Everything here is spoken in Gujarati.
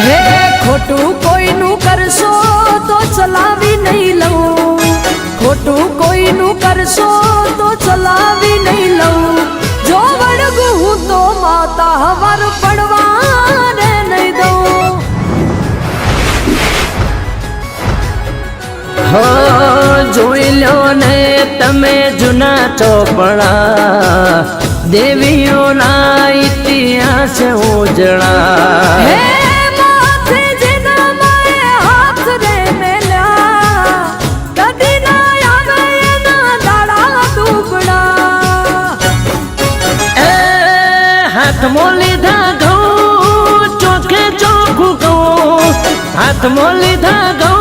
હે ખોટું કોઈનું કરશો તો ચલાવી નહીં લઉં, ખોટું કોઈનું કરશો તો ચલાવી નહીં લઉં, જો વળગું હું તો માતા હવાર પડવાને નહીં દઉં. હો જોઈ લો ને તમે જૂના ચોપડા, દેવીઓના ઇતિહાસ ઉજળા. હે માથે જેના માએ હાથ રે મેલ્યા, કદી ના આવે એના દાડા દુબળા. એ હાથમાં લીધા ઘઉં ચોખે ચોખ્ખું કહું, હાથમાં લીધા ઘઉં